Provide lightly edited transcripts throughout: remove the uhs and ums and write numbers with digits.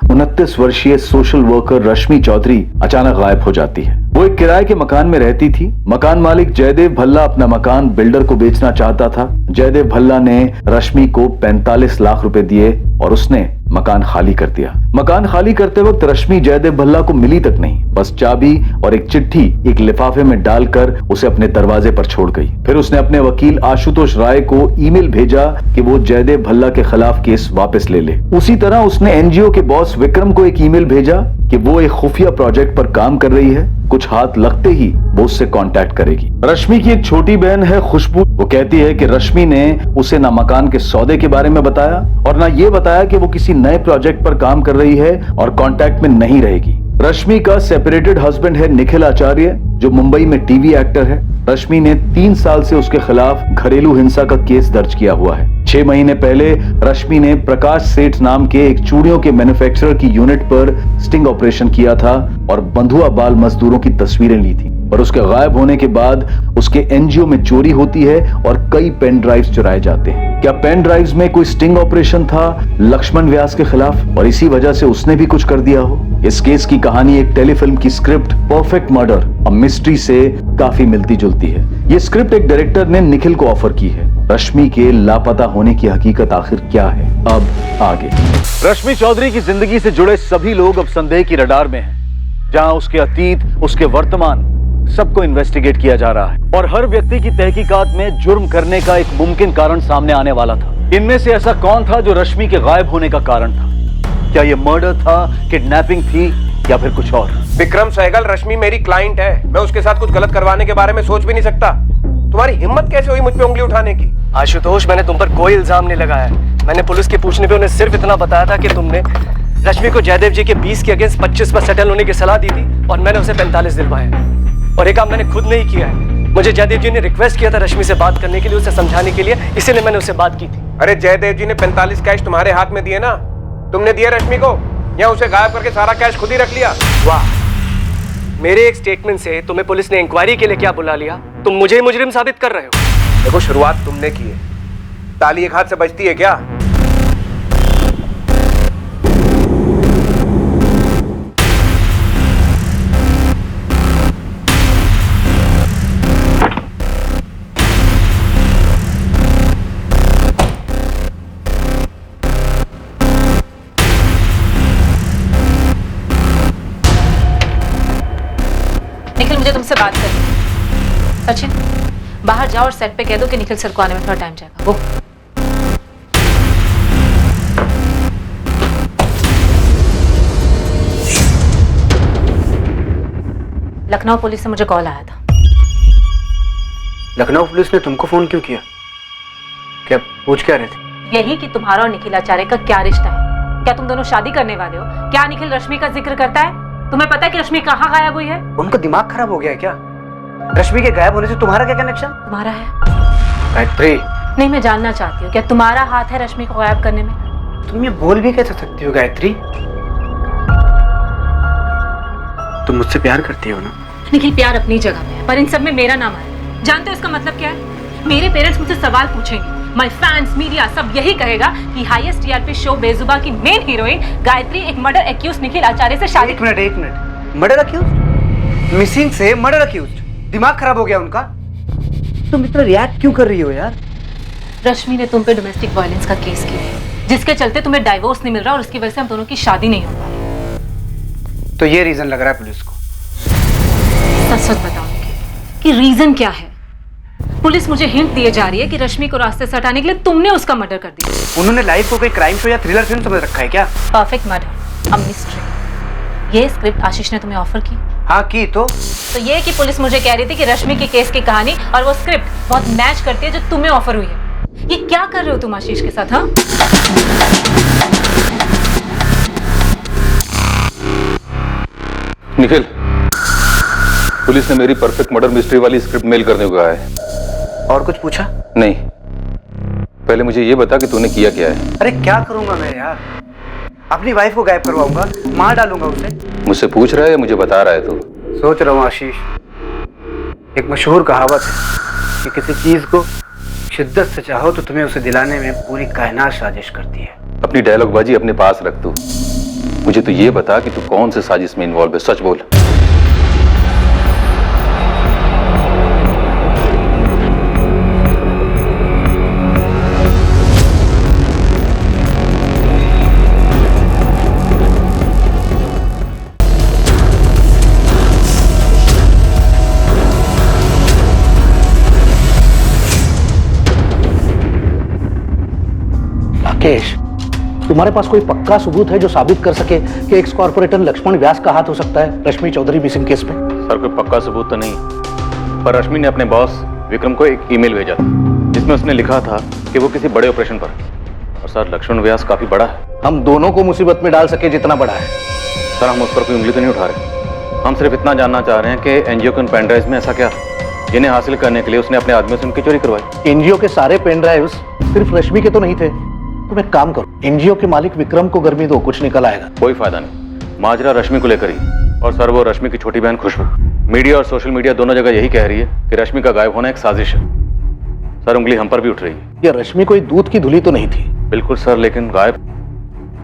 29 वर्षीय social worker रश्मि चौधरी अचानक गायब हो जाती है। वो एक किराए के मकान में रहती थी। मकान मालिक जयदेव भल्ला अपना मकान बिल्डर को बेचना चाहता था। जयदेव भल्ला ने रश्मि को 45 लाख रुपए दिए और उसने मकान खाली कर दिया। मकान खाली करते वक्त रश्मि जयदेव भल्ला को मिली तक नहीं, बस चाबी और एक चिट्ठी एक लिफाफे में डालकर उसे अपने दरवाजे पर छोड़ गई। फिर उसने अपने वकील आशुतोष राय को ईमेल भेजा कि वो जयदेव भल्ला के खिलाफ केस वापस ले ले। उसी तरह उसने एनजीओ के बॉस विक्रम को एक ईमेल भेजा कि वो एक खुफिया प्रोजेक्ट पर काम कर रही है, कुछ हाथ लगते ही वो उससे कांटेक्ट करेगी। रश्मि की एक छोटी बहन है खुशबू। वो कहती है कि रश्मि ने उसे ना मकान के सौदे के बारे में बताया और ना ये बताया कि वो किसी नए प्रोजेक्ट पर काम कर रही है और कांटेक्ट में नहीं रहेगी। रश्मि का सेपरेटेड हस्बैंड है निखिल आचार्य, जो मुंबई में टीवी एक्टर है। रश्मि ने 3 साल से उसके खिलाफ घरेलू हिंसा का केस दर्ज किया हुआ है। 6 महीने पहले रश्मि ने प्रकाश सेठ नाम के एक चूड़ियों के मैन्युफैक्चरर की यूनिट पर स्टिंग ऑपरेशन किया था और बंधुआ बाल मजदूरों की तस्वीरें ली थी। और उसके गायब होने के बाद उसके एनजीओ में चोरी होती है और कई पेन ड्राइव्स चुराए जाते हैं। क्या पेन ड्राइव्स में कोई स्टिंग ऑपरेशन था लक्ष्मण व्यास के खिलाफ और इसी वजह से उसने भी कुछ कर दिया हो? इस केस की कहानी एक टेलीफिल्म की script perfect murder a mystery से काफी मिलती जुलती है। ये स्क्रिप्ट एक डायरेक्टर ने निखिल को ऑफर की है। रश्मि के लापता होने की हकीकत आखिर क्या है, अब आगे। रश्मि चौधरी की जिंदगी से जुड़े सभी लोग अब संदेह की रडार में हैं, जहां उसके अतीत, उसके वर्तमान सबको इन्वेस्टिगेट किया जा रहा है और हर व्यक्ति की तहकीकात में जुर्म करने का एक मुमकिन कारण सामने आने वाला था। इनमें से ऐसा कौन था जो रश्मि के गायब होने का कारण था? क्या यह मर्डर था, किडनैपिंग थी या फिर कुछ और? विक्रम सहगल, रश्मि मेरी क्लाइंट है। मैं उसके साथ कुछ गलत करवाने के बारे में सोच भी नहीं सकता। तुम्हारी हिम्मत कैसे हुई मुझ पे उंगली उठाने की? आशुतोष, मैंने तुम पर कोई इल्जाम नहीं लगाया। मैंने पुलिस के पूछने पे उन्हें सिर्फ इतना बताया था कि तुमने रश्मि को जयदेव जी के 20 के अगेंस्ट 25 पर सेटल होने की सलाह दी थी और मैंने उसे 45 दिलवाए। और एक काम मैंने खुद नहीं किया है। मुझे जयदेव जी ने रिक्वेस्ट किया था रश्मि से बात करने के लिए, उसे समझाने के लिए, इसीलिए मैंने उससे बात की थी। अरे जयदेव जी ने 45 कैश तुम्हारे हाथ में दिए ना, तुमने दिया रश्मि को या उसे गायब करके सारा कैश खुद ही रख लिया? वाह, मेरे एक स्टेटमेंट से तुम्हें पुलिस ने इंक्वायरी के लिए क्या बुला लिया? तुम मुझे ही मुजरिम साबित कर रहे हो। देखो, शुरुआत तुमने की है, ताली एक हाथ से बजती है क्या? निखिल, मुझे तुमसे बात करनी है। सचिन, बाहर जाओ और सेट पे कह दो कि निखिल सर को आने में थोड़ा टाइम जाएगा। वो लखनऊ पुलिस से मुझे कॉल आया था। लखनऊ पुलिस ने तुमको फोन क्यों किया? क्या पूछ क्या रहे थे? यही कि तुम्हारा और निखिल आचार्य का क्या रिश्ता है। क्या तुम दोनों शादी करने वाले हो? क्या निखिल रश्मि का जिक्र करता है? तुम्हें पता है कि रश्मि कहाँ गायब हुई है? उनका दिमाग खराब हो गया है क्या? रश्मि के गायब होने से तुम्हारा क्या कनेक्शन? तुम्हारा है। गायत्री, नहीं, मैं जानना चाहती हूँ, क्या तुम्हारा हाथ है रश्मि को गायब करने में? तुम ये बोल भी कैसे सकती हो गायत्री? तुम मुझसे प्यार करती हो ना? निखिल, प्यार अपनी जगह पे है, पर इन सब में मेरा नाम है। जानते हो इसका मतलब क्या है? मेरे पेरेंट्स मुझसे सवाल पूछेंगे, माय फैंस, मीडिया सब यही कहेगा कि हाईएस्ट टीआरपी शो बेजुबा की मेन हीरोइन गायत्री एक मर्डर एक्यूज निखिल आचार्य से शादी। एक मिनट, मर्डर अक्यूज? मिसिंग से मर्डर अक्यूज? दिमाग खराब हो गया उनका? तुम इतना रिएक्ट क्यों कर रही हो यार? रश्मि ने तुम पे डोमेस्टिक वायलेंस का केस किया है, जिसके चलते तुम्हें डाइवोर्स नहीं मिल रहा और उसकी वजह से हम दोनों की शादी नहीं हो पा रही। तो ये रीजन लग रहा है पुलिस को? सच सच बताओ कि रीजन क्या है? पुलिस मुझे हिंट दिए जा रही है कि रश्मि को रास्ते से हटाने के लिए तुमने उसका मर्डर कर दिया। उन्होंने लाइफ को कोई क्राइम शो या थ्रिलर फिल्म समझ रखा है क्या? Perfect murder a mystery. ये स्क्रिप्ट आशीष ने तुम्हें ऑफर की? हाँ की। तो ये कि पुलिस मुझे कह रही थी कि रश्मि के केस की कहानी और वो स्क्रिप्ट बहुत मैच करती है जो तुम्हें ऑफर हुई है। ये क्या कर रहे हो तुम आशीष के साथ? हाँ, निखिल, पुलिस ने मेरी परफेक्ट मर्डर मिस्ट्री वाली स्क्रिप्ट मेल करने को कहा है। और कुछ पूछा? नहीं, पहले मुझे ये बता कि तूने किया क्या है। अरे क्या करूंगा मैं यार? अपनी वाइफ को गायब करवाऊंगा, मार डालूंगा उसे। मुझसे पूछ रहा है या मुझे बता रहा है तू? सोच रहा हूँ आशीष। एक मशहूर कहावत है कि किसी चीज को शिद्दत से चाहो तो तुम्हें उसे दिलाने में पूरी कायनात साजिश करती है। अपनी डायलॉग बाजी अपने पास रख तू। मुझे तो ये बता कि तू कौन से साजिश में इन्वॉल्व है, सच बोल। राकेश, तुम्हारे पास कोई पक्का सबूत है जो साबित कर सके कि एक्स कॉर्पोरेटर लक्ष्मण व्यास का हाथ हो सकता है रश्मि चौधरी मिसिंग केस में? सर कोई पक्का सबूत तो नहीं, पर रश्मि ने अपने बॉस विक्रम को एक ईमेल भेजा था जिसमें उसने लिखा था कि वो किसी बड़े ऑपरेशन पर है। और सर लक्ष्मण व्यास काफी बड़ा है। हम दोनों को मुसीबत में डाल सके जितना बड़ा है। सर हम उस पर कोई उंगली तो नहीं उठा रहे, हम सिर्फ इतना जानना चाह रहे हैं कि एनजीओ के उन पेन ड्राइव में ऐसा क्या जिन्हें हासिल करने के लिए उसने अपने आदमियों से उनकी चोरी करवाई। एनजीओ के सारे पेन ड्राइव्स सिर्फ रश्मि के तो नहीं थे। तुम एक काम करो, एनजीओ के मालिक विक्रम को गर्मी दो, कुछ निकल आएगा। कोई फायदा नहीं, माजरा रश्मि को लेकर ही। और सर वो रश्मि की छोटी बहन खुशबू, मीडिया और सोशल मीडिया दोनों जगह यही कह रही है कि रश्मि का गायब होना एक साजिश है। सर उंगली हम पर भी उठ रही है। ये रश्मि कोई दूध की धुली तो नहीं थी? बिल्कुल सर, लेकिन गायब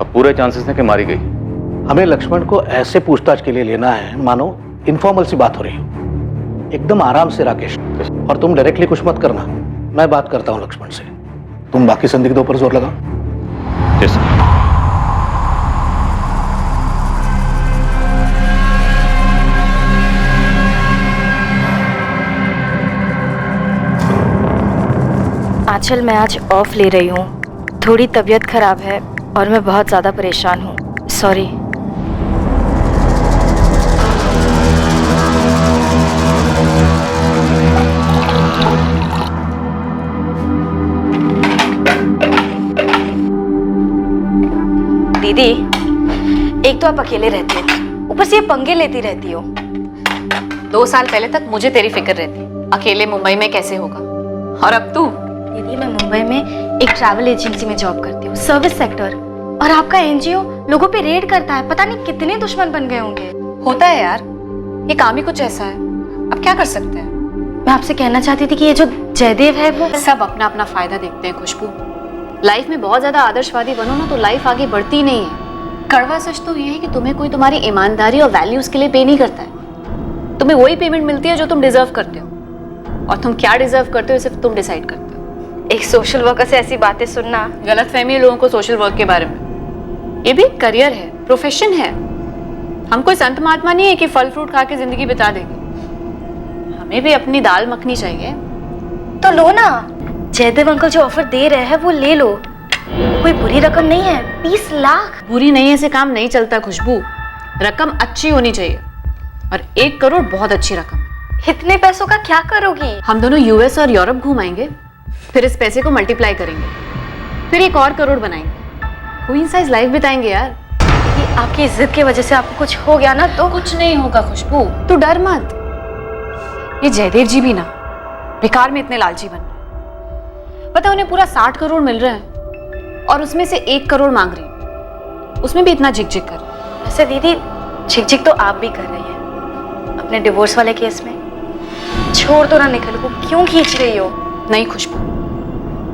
अब पूरे चांसेस हैं कि मारी गई। हमें लक्ष्मण को ऐसे पूछताछ के लिए लेना है मानो इनफॉर्मल सी बात हो रही हो। एकदम आराम से राकेश, और तुम डायरेक्टली कुछ मत करना, मैं बात करता हूँ लक्ष्मण से। तुम बाकी संदिग्धों पर जोर लगाओ। Yes. आंचल, मैं आज ऑफ ले रही हूँ। थोड़ी तबीयत खराब है और मैं बहुत ज़्यादा परेशान हूँ। सॉरी। दीदी, एक तो आप अकेले रहते हो, ऊपर से ये पंगे लेती रहती हो। 2 साल पहले तक मुझे तेरी फिक्र रहती, अकेले मुंबई में कैसे होगा, और अब तू। दीदी, मैं मुंबई में एक ट्रैवल एजेंसी में जॉब करती हूँ, सर्विस सेक्टर, और आपका एनजीओ लोगों पे रेड करता है। पता नहीं कितने दुश्मन बन गए होंगे। होता है यार, ये काम ही कुछ ऐसा है, अब क्या कर सकते हैं। मैं आपसे कहना चाहती थी कि ये जो जयदेव है वो सब अपना अपना फायदा देखते हैं खुशबू। लाइफ में बहुत ज्यादा आदर्शवादी बनो ना तो लाइफ आगे बढ़ती नहीं है। कड़वा सच तो ये है कि तुम्हें कोई तुम्हारी ईमानदारी और वैल्यूज के लिए पे नहीं करता है। तुम्हें वही पेमेंट मिलती है जो तुम डिजर्व करते हो, और तुम क्या डिजर्व करते हो सिर्फ तुम डिसाइड करते हो। एक सोशल वर्कर से ऐसी बातें सुनना। गलतफहमी है लोगों को सोशल वर्क के बारे में। ये भी करियर है, प्रोफेशन है। हम कोई संत महात्मा नहीं है कि फल फ्रूट खा के जिंदगी बिता देंगे। हमें भी अपनी दाल मखनी चाहिए। तो लो ना, जयदेव अंकल जो ऑफर दे रहे हैं वो ले लो। कोई बुरी रकम नहीं है, 20 लाख। बुरी नहीं ऐसे काम नहीं चलता खुशबू, रकम अच्छी होनी चाहिए, और 1 करोड़ बहुत अच्छी रकम। इतने पैसों का क्या करोगी? हम दोनों यूएस और यूरोप घुमाएंगे, फिर इस पैसे को मल्टीप्लाई करेंगे, फिर 1 और करोड़ बनाएंगे, कोइंसाइड लाइफ बिताएंगे यार। ये आपकी इज्जत की वजह से आपको कुछ हो गया ना तो? कुछ नहीं होगा खुशबू, तू डर मत। ये जयदेव जी भी ना बेकार में इतने लालची बन रहे। पता है उन्हें पूरा 60 करोड़ मिल रहा है और उसमें से 1 करोड़ मांग रही, उसमें भी इतना झिक-झिक कर। वैसे दीदी, झिक-झिक तो आप भी कर रही हैं अपने डिवोर्स वाले केस में। छोड़ दो ना निखिल को, क्यों खींच रही हो? नहीं खुशबू,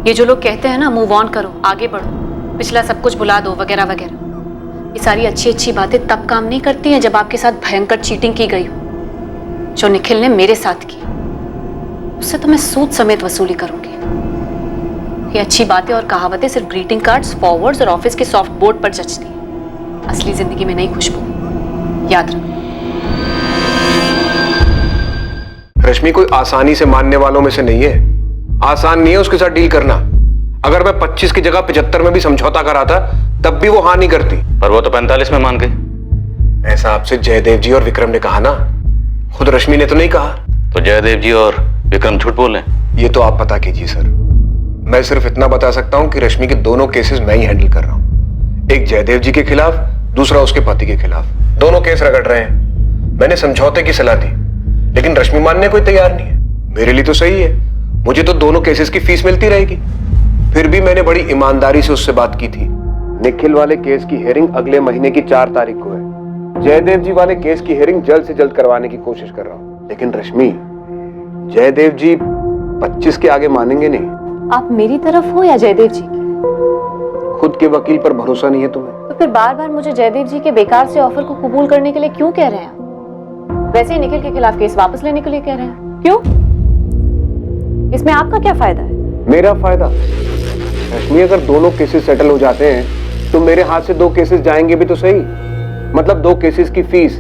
ये जो लोग कहते हैं ना मूव ऑन करो, आगे बढ़ो, पिछला सब कुछ भुला दो वगैरह वगैरह, ये सारी अच्छी अच्छी बातें तब काम नहीं करती हैं जब आपके साथ भयंकर चीटिंग की गई हो, जो निखिल ने मेरे साथ की। उससे तो मैं सूद समेत वसूली करूंगी। ये अच्छी बातें और कहावतें सिर्फ ग्रीटिंग कार्ड्स, फॉरवर्ड्स और ऑफिस के सॉफ्ट बोर्ड पर जचती हैं, असली जिंदगी में नहीं खुशबू, याद रखो। रश्मि कोई आसानी से मानने वालों में से नहीं है। आसान नहीं है उसके साथ डील करना। अगर मैं 25 की जगह 75 में भी समझौता कराता तब भी वो हाँ नहीं करती। पर वो तो 45 में मान गई। ऐसा आपसे जयदेव जी और विक्रम ने कहा ना, खुद रश्मि ने तो नहीं कहा। तो जयदेव जी और विक्रम झूठ बोल रहे हैं? ये तो आप पता कीजिए सर। मैं सिर्फ इतना बता सकता हूं कि रश्मि के दोनों केसेस मैं ही हैंडल कर रहा हूं। एक जयदेव जी के खिलाफ, दूसरा उसके पति के खिलाफ। दोनों केस रगड़ रहे हैं। मैंने समझौते की सलाह दी लेकिन रश्मि मानने कोई तैयार नहीं है। मेरे लिए तो सही है, मुझे तो दोनों केसेस की फीस मिलती रहेगी। फिर भी मैंने बड़ी ईमानदारी से उससे बात की थी। निखिल वाले केस की हियरिंग अगले महीने की 4 तारीख को है। जयदेव जी वाले केस की हियरिंग जल्द से जल्द करवाने की कोशिश कर रहा हूं। लेकिन रश्मि, जयदेव जी 25 के आगे मानेंगे नहीं। आप मेरी तरफ हो या जयदेव जी? खुद के वकील पर भरोसा नहीं है तुम्हें? तो फिर बार बार मुझे जयदेव जी के बेकार से ऑफर को कबूल करने के लिए क्यों कह रहे हैं? वैसे ही निखिल के खिलाफ केस वापस लेने के लिए कह रहे हैं, क्यों? इसमें आपका क्या फायदा है? मेरा फायदा? रश्मि, अगर दोनों केसेस सेटल हो जाते हैं तो मेरे हाथ से 2 केसेस जाएंगे भी तो सही। मतलब 2 केसेस की फीस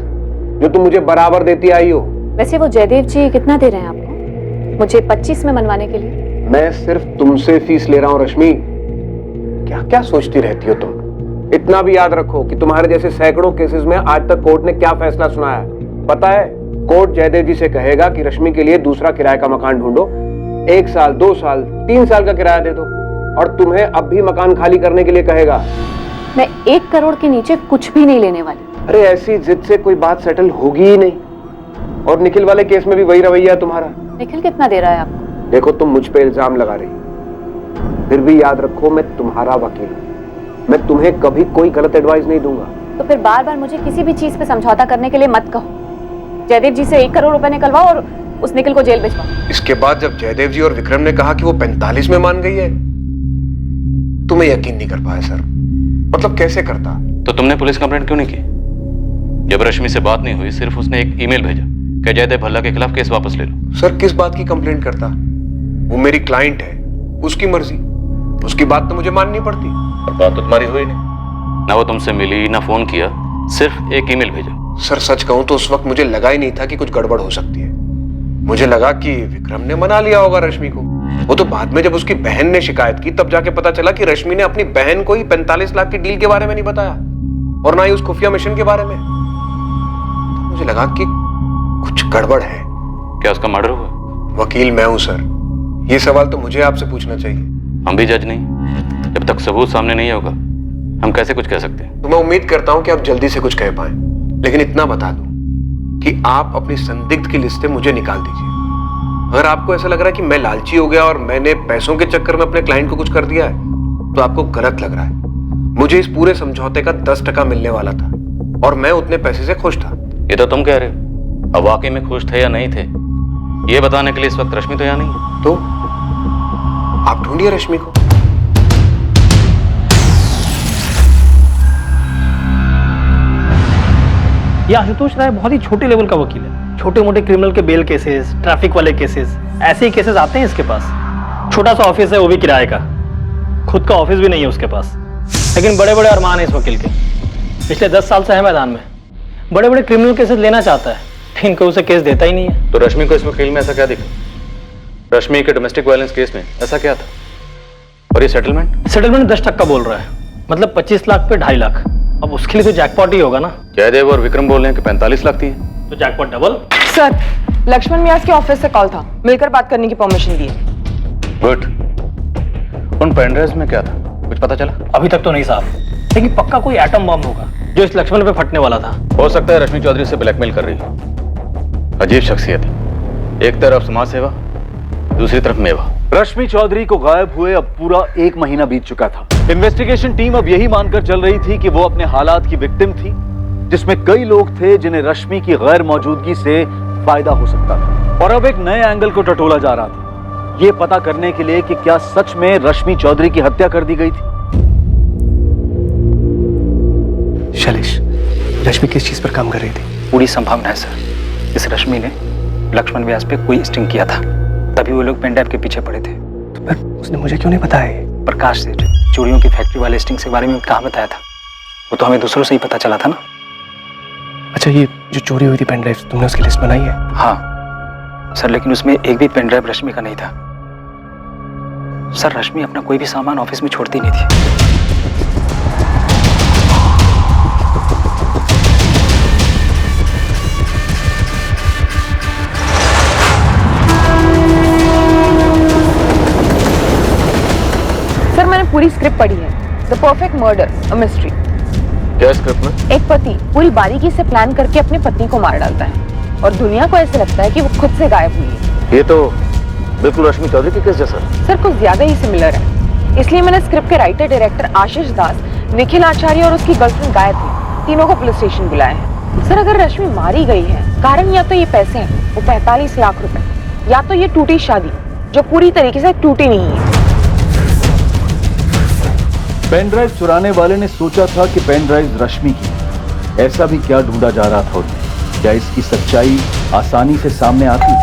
जो तुम मुझे बराबर देती आई हो। वैसे वो जयदेव जी कितना दे रहे हैं आपको मुझे 25 में मनवाने के लिए? मैं सिर्फ तुमसे फीस ले रहा हूं रश्मि। क्या क्या सोचती रहती हो तुम? इतना भी याद रखो कि तुम्हारे जैसे सैकड़ों केसेस में आज तक कोर्ट ने क्या फैसला सुनाया है पता है? कोर्ट जयदेव जी से कहेगा कि रश्मि के लिए दूसरा किराए का मकान ढूंढो, 1 साल 2 साल 3 साल का किराया दे दो, और तुम्हें अब भी मकान खाली करने के लिए कहेगा। मैं 1 करोड़ के नीचे कुछ भी नहीं लेने वाली। अरे ऐसी जिद से कोई बात सेटल होगी ही नहीं। और निखिल वाले केस में भी वही रवैया है तुम्हारा। निखिल कितना दे रहा है आपको? देखो, तुम मुझ पे इल्जाम लगा रही, फिर भी याद रखो मैं तुम्हारा वकील हूं। मैं तुम्हें कभी कोई गलत एडवाइस नहीं दूंगा। तो फिर बार बार मुझे किसी भी चीज पे समझौता करने के लिए मत कहो। जयदेव जी से 1 करोड़ रुपए निकलवाओ और उस निखिल को जेल भिजवाओ। इसके बाद जब जयदेव जी और विक्रम ने कहा कि वो 45 में मान गई है, तुम्हें यकीन नहीं कर पाया सर। मतलब कैसे करता? तो तुमने पुलिस कंप्लेंट क्यों नहीं की? जब रश्मि से बात नहीं हुई, सिर्फ उसने एक ईमेल भेजा कि जयदेव भल्ला के खिलाफ केस वापस ले लो। सर, किस बात की कंप्लेंट करता? वो मेरी क्लाइंट है, उसकी मर्जी, उसकी बात तो मुझे माननी पड़ती। और बात तो तुम्हारी हुई नहीं, ना वो तुमसे मिली ना फोन किया, सिर्फ एक ईमेल भेजा। सर सच कहूं तो उस वक्त मुझे लगा ही नहीं था कि कुछ गड़बड़ हो सकती है। मुझे लगा कि विक्रम ने मना लिया होगा रश्मि को। वो तो बाद में जब उसकी बहन ने शिकायत की तब जाके पता चला कि रश्मि ने अपनी बहन को ही 45 लाख की डील के बारे में नहीं बताया, और ना ही उस खुफिया मिशन के बारे में। तो मुझे लगा कि कुछ गड़बड़ है। क्या उसका मर्डर हुआ? वकील मैं हूं सर, ये सवाल तो मुझे आपसे पूछना चाहिए। हम भी जज नहीं, जब तक सबूत सामने नहीं होगा हम कैसे कुछ कह सकते हैं। तो मैं उम्मीद करता हूं कि आप जल्दी से कुछ कह पाए, लेकिन इतना बता दूं कि आप अपनी संदिग्ध की लिस्ट से मुझे निकाल दीजिए। अगर आपको ऐसा लग रहा है कि मैं लालची हो गया और मैंने पैसों के चक्कर में अपने क्लाइंट को कुछ कर दिया है, तो आपको गलत लग रहा है। मुझे इस पूरे समझौते का 10% मिलने वाला था और मैं उतने पैसे से खुश था। ये तो तुम कह रहे हो, अब वाकई में खुश थे या नहीं थे ये बताने के लिए इस वक्त रश्मि तो यहाँ नहीं है। तो आप ढूंढिए रश्मि को। ये आशुतोष राय बहुत ही छोटे लेवल का वकील है। छोटे मोटे क्रिमिनल के बेल केसेस, ट्रैफिक वाले केसेस, ऐसे ही केसेस आते हैं इसके पास। छोटा सा ऑफिस है, वो भी किराए का, खुद का ऑफिस भी नहीं है उसके पास, लेकिन बड़े बड़े अरमान है इस वकील के। पिछले 10 साल से है मैदान में, बड़े बड़े क्रिमिनल केसेस लेना चाहता है, लेकिन कोई उसे केस देता ही नहीं है। तो रश्मि को इस वकील में ऐसा क्या दिखा? रश्मि के डोमेस्टिक वायलेंस केस में ऐसा क्या था? और ये सेटलमेंट 10% बोल रहा है, मतलब 25 लाख पे 2.5 लाख। अब उसके लिए तो जैकपॉट ही होगा ना। जयदेव और विक्रम बोल रहे हैं कि 45 लाख थी, तो जैकपॉट डबल। सर, लक्ष्मण व्यास के ऑफिस से कॉल था, मिलकर बात करने की परमिशन दी। गुड। उन पेनड्राइव्स में क्या था, कुछ पता चला? अभी तक तो नहीं साहब, लेकिन पक्का कोई एटम बम होगा जो इस लक्ष्मण पे फटने वाला था। हो सकता है रश्मि चौधरी से ब्लैकमेल कर रही है। अजीब शख्सियत है, एक तरफ समाज सेवा, दूसरी तरफ मेवा। रश्मि चौधरी को गायब हुए अब पूरा 1 महीना बीत चुका था। इन्वेस्टिगेशन टीम अब यही मानकर चल रही थी कि वो अपने हालात की विक्टिम थी, जिसमें कई लोग थे जिन्हें रश्मि की गैर मौजूदगी से फायदा हो सकता था। और अब एक नए एंगल को टटोला जा रहा था, ये पता करने के लिए कि क्या सच में रश्मि चौधरी की हत्या कर दी गई थी। शैलेश, रश्मि किस चीज पर काम कर रही थी? पूरी संभावना है सर, इस रश्मि ने लक्ष्मण व्यास पे कोई स्टिंग किया था, तभी वो लोग पेनड्राइव के पीछे पड़े थे। तो पर उसने मुझे क्यों नहीं बताया? प्रकाश सेठ चूड़ियों की फैक्ट्री वाले स्टिंग के बारे में कहाँ बताया था? वो तो हमें दूसरों से ही पता चला था ना। अच्छा, ये जो चोरी हुई थी पेनड्राइव, तुमने उसकी लिस्ट बनाई है? हाँ सर, लेकिन उसमें एक भी पेनड्राइव रश्मि का नहीं था। सर, रश्मि अपना कोई भी सामान ऑफिस में छोड़ती नहीं थी। सर, मैंने पूरी स्क्रिप्ट पढ़ी है, the perfect murder, a mystery. क्या स्क्रिप्ट में? एक पति पूरी बारीकी से प्लान करके अपने पत्नी को मार डालता है और दुनिया को ऐसे लगता है कि वो खुद से गायब हुई है। ये तो बिल्कुल रश्मि चौधरी के केस जैसा। सर, कुछ ज्यादा ही सिमिलर है, इसलिए मैंने स्क्रिप्ट के राइटर डायरेक्टर आशीष दास, निखिल आचार्य और उसकी गर्लफ्रेंड गायत्री, तीनों को पुलिस स्टेशन बुलाया है। सर, अगर रश्मि मारी गई है, कारण या तो ये पैसे हैं, वो 45 लाख रुपए, या तो ये टूटी शादी जो पूरी तरीके से टूटी नहीं है। पेन ड्राइव चुराने वाले ने सोचा था कि पेन ड्राइव रश्मि की है। ऐसा भी क्या ढूंढा जा रहा था उन्हें? क्या इसकी सच्चाई आसानी से सामने आती?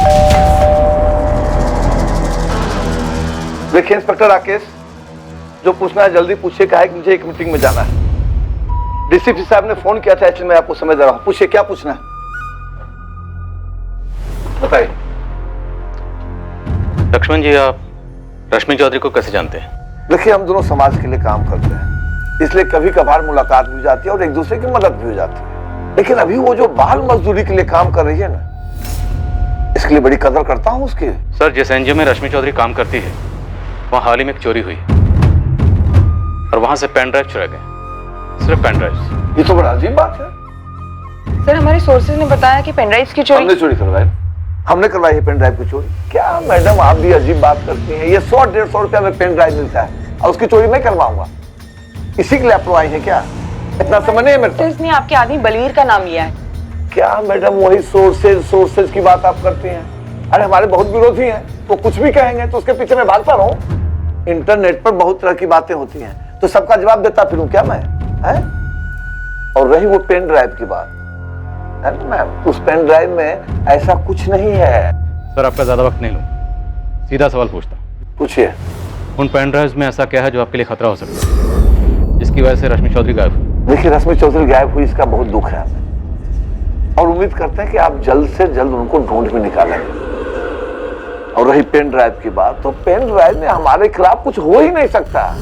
देखिए इंस्पेक्टर राकेश, जो पूछना है जल्दी पूछिए। कहा है कि मुझे एक मीटिंग में जाना है। डीसीपी साहब ने फोन किया था, इसलिए मैं आपको समय दे रहा हूं। पूछिए क्या पूछना है, बताइए। लक्ष्मण जी, आप रश्मि चौधरी को कैसे जानते हैं? देखिए, हम दोनों समाज के लिए काम करते हैं, इसलिए कभी कभार मुलाकात भी हो जाती है और एक दूसरे की मदद भी हो जाती है। लेकिन अभी वो जो बाल मजदूरी के लिए काम कर रही है ना, इसके लिए बड़ी कदर करता हूँ उसकी। सर, जिस एनजीओ में रश्मि चौधरी काम करती है वहां हाल ही में एक चोरी हुई और वहां से पेन ड्राइव चुरा गए। सिर्फ पेन ड्राइव। ये तो बड़ा अजीब बात है। सर, हमारे सोर्सेज ने बताया कि पेन ड्राइव्स की चोरी हमने चोरी करवाई। हमने करवाई है पेन ड्राइव की चोरी। क्या मैडम, आप भी अजीब बात करती हैं। ये 100-150 रुपया में पेन ड्राइव मिलता है और उसकी चोरी मैं करवाऊंगा? इसी के लिए आप आई है क्या? इतना समय नहीं है मेरे पास। इसने आपके आदमी बलवीर का नाम लिया है। क्या मैडम, वही सोर्सेज की बात आप करती हैं? अरे हमारे बहुत विरोधी हैं, तो कुछ भी कहेंगे तो उसके पीछे मैं भागता रहूं? इंटरनेट पर बहुत तरह की बातें होती हैं, तो सबका जवाब देता फिरूं क्या मैं? है? और रही वो पेन ड्राइव की बात, है ना मैम, उस पेन ड्राइव में ऐसा कुछ नहीं है। सर, आपका ज्यादा वक्त नहीं लूं, सीधा सवाल पूछता हूं। पूछिए। उन पेन ड्राइव्स में ऐसा क्या है जो आपके लिए खतरा हो सकता है, जिसकी वजह से रश्मि चौधरी गायब हुई? देखिए, रश्मि चौधरी गायब हुई, इसका बहुत दुख है हमें, और उम्मीद करते हैं कि आप जल्द से जल्द उनको ढूंढ भी निकालेंगे। और रही पेन ड्राइव की बात, तो पेन ड्राइव में हमारे खिलाफ कुछ हो ही नहीं सकता।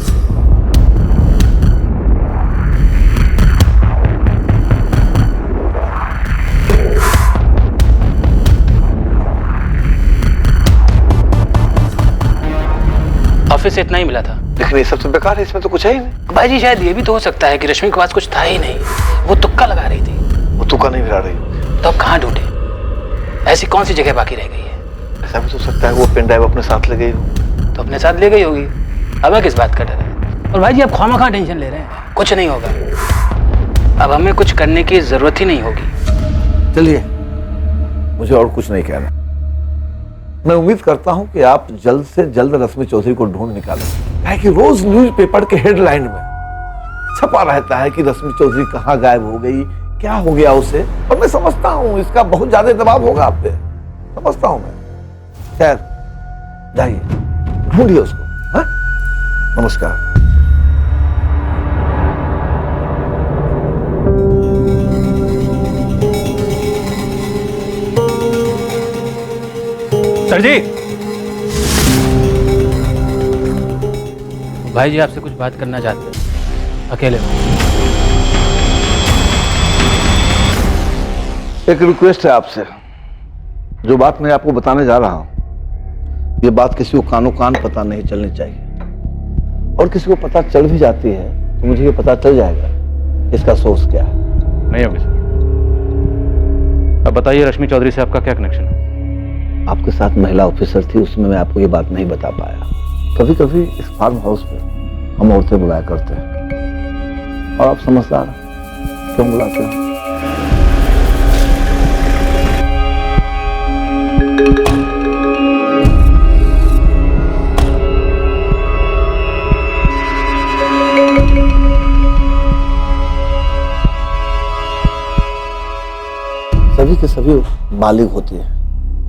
ऑफिस से इतना ही मिला था। लेकिन ये सबसे बेकार है, इसमें तो कुछ है ही नहीं। भाई जी, शायद ये भी तो हो सकता है कि रश्मि के पास कुछ था ही नहीं, वो तुक्का लगा रही थी। वो तुक्का नहीं गिरा रही। तो अब कहाँ ढूंढे? ऐसी कौन सी जगह बाकी रह गई है? ऐसा भी तो सकता है वो पेन ड्राइव अपने साथ ले गई हो। तो अपने साथ ले गई होगी, अब किस बात का डर है? और भाई जी, आप खामखा टेंशन ले रहे हैं, कुछ नहीं होगा। अब हमें कुछ करने की जरूरत ही नहीं होगी। चलिए, मुझे और कुछ नहीं कहना। मैं उम्मीद करता हूं कि आप जल्द से जल्द रश्मि चौधरी को ढूंढ निकालें, कि रोज न्यूज़पेपर के हेडलाइन में छपा रहता है कि रश्मि चौधरी कहाँ गायब हो गई, क्या हो गया उसे। और मैं समझता हूं इसका बहुत ज्यादा दबाव होगा आप पे, समझता हूं मैं। खैर, जाइए ढूंढिए उसको। हाँ, नमस्कार। सर जी। भाई जी, आपसे कुछ बात करना चाहते हैं, अकेले में। एक रिक्वेस्ट है आपसे। जो बात मैं आपको बताने जा रहा हूं, ये बात किसी को कानो कान पता नहीं चलनी चाहिए, और किसी को पता चल भी जाती है तो मुझे ये पता चल जाएगा इसका सोर्स क्या है। नहीं होगी सर। अब बताइए, रश्मि चौधरी से आपका क्या कनेक्शन है? आपके साथ महिला ऑफिसर थी, उसमें मैं आपको ये बात नहीं बता पाया। कभी कभी इस फार्म हाउस में हम औरतें बुलाया करते हैं, और आप समझदार क्यों बुलाते हैं? सभी के सभी बालिग होती है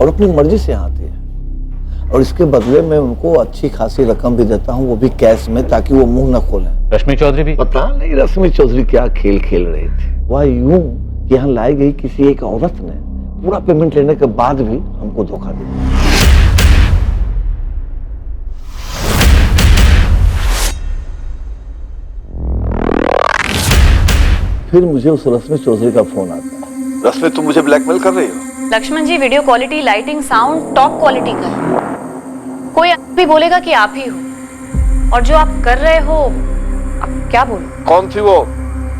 और अपनी मर्जी से यहाँ आती है, और इसके बदले में उनको अच्छी खासी रकम भी देता हूँ, वो भी कैश में, ताकि वो मुंह न खोलें। रश्मि चौधरी भी? पता नहीं रश्मि चौधरी क्या खेल खेल रही थी। वह यूं यहाँ लाई गई किसी एक औरत ने पूरा पेमेंट लेने के बाद भी हमको धोखा दिया। फिर मुझे उस रश्मि चौधरी का फोन आता है। रश्मि, तुम मुझे ब्लैकमेल कर रही हो? Lakshman ji, video quality, lighting, sound top quality का है। कोई भी बोलेगा कि आप ही हो, और जो आप कर रहे हो, आप क्या बोलो? कौन थी वो?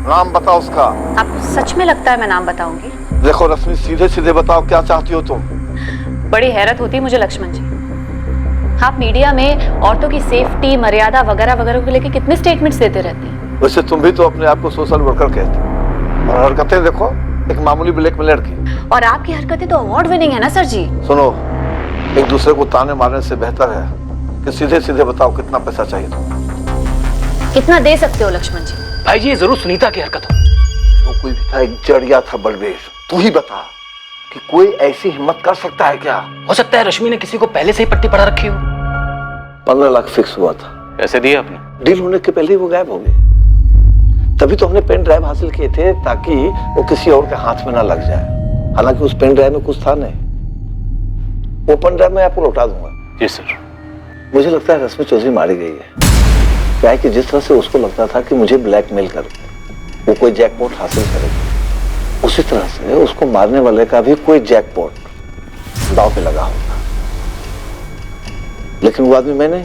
नाम बताओ उसका। आपको सच में लगता है मैं नाम बताऊंगी? देखो रश्मि, सीधे सीधे बताओ क्या चाहती हो तुम? बड़ी हैरत होती है मुझे लक्ष्मण जी, आप मीडिया में औरतों की सेफ्टी, मर्यादा वगैरह वगैरह को लेकर कितने स्टेटमेंट्स देते रहते हैं। वैसे तुम भी तो अपने आप को सोशल वर्कर कहते हो, और हरकतें देखो एक मामूली ब्लैकमेलर की। और आपकी हरकतें तो अवार्ड विनिंग है ना सर जी। सुनो, एक दूसरे को ताने मारने से बेहतर है कि सीधे सीधे बताओ कितना पैसा चाहिए तुम। कितना दे सकते हो लक्ष्मण जी? भाई जी ये जरूर सुनीता की हरकत हो। जो कोई भी था एक जड़िया था बलबीर। तू ही बता कि कोई ऐसी हिम्मत कर सकता है क्या? हो सकता है रश्मि ने किसी को पहले से ही पट्टी पड़ा रखी हो। 15 लाख फिक्स हुआ था। पैसे दिए आपने? डील होने के पहले ही वो गायब हो गए। तभी तो हमने पेन ड्राइव हासिल किए थे ताकि वो किसी और के हाथ में ना लग जाए। हालांकि उस पेन ड्राइव में कुछ था नहीं। वो पेन ड्राइव मैं आपको लौटा दूंगा। जी सर। मुझे लगता है रश्मि चौधरी मारी गई है। क्या है कि जिस तरह से उसको लगता था कि मुझे ब्लैकमेल कर वो कोई जैकपॉट हासिल करेगी, उसी तरह से उसको मारने वाले का भी कोई जैकपॉट दांव पे लगा होगा। लेकिन वो आदमी मैं नहीं।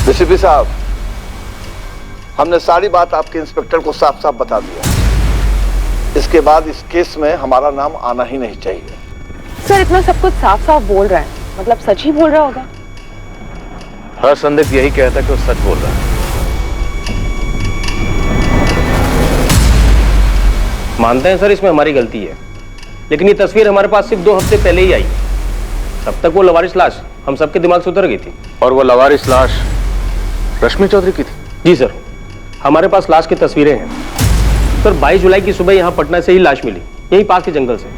डीसीपी साहब, हमने सारी बात आपके इंस्पेक्टर को साफ साफ बता दिया। इसके बाद इस केस में हमारा नाम आना ही नहीं चाहिए। सर इतना सब कुछ साफ साफ बोल रहा है, मतलब सच ही बोल रहा होगा? हर संदिग्ध यही कहता है कि वो सच बोल रहा है। मानते हैं सर इसमें हमारी गलती है, लेकिन ये तस्वीर हमारे पास सिर्फ 2 हफ्ते पहले ही आई। तब तक वो लवारिस लाश हम सबके दिमाग से उतर गई थी। और वो लवारिस लाश रश्मि चौधरी की थी? जी सर, हमारे पास लाश की तस्वीरें हैं सर। 22 जुलाई की सुबह यहाँ पटना से ही लाश मिली, यहीं पास के जंगल से।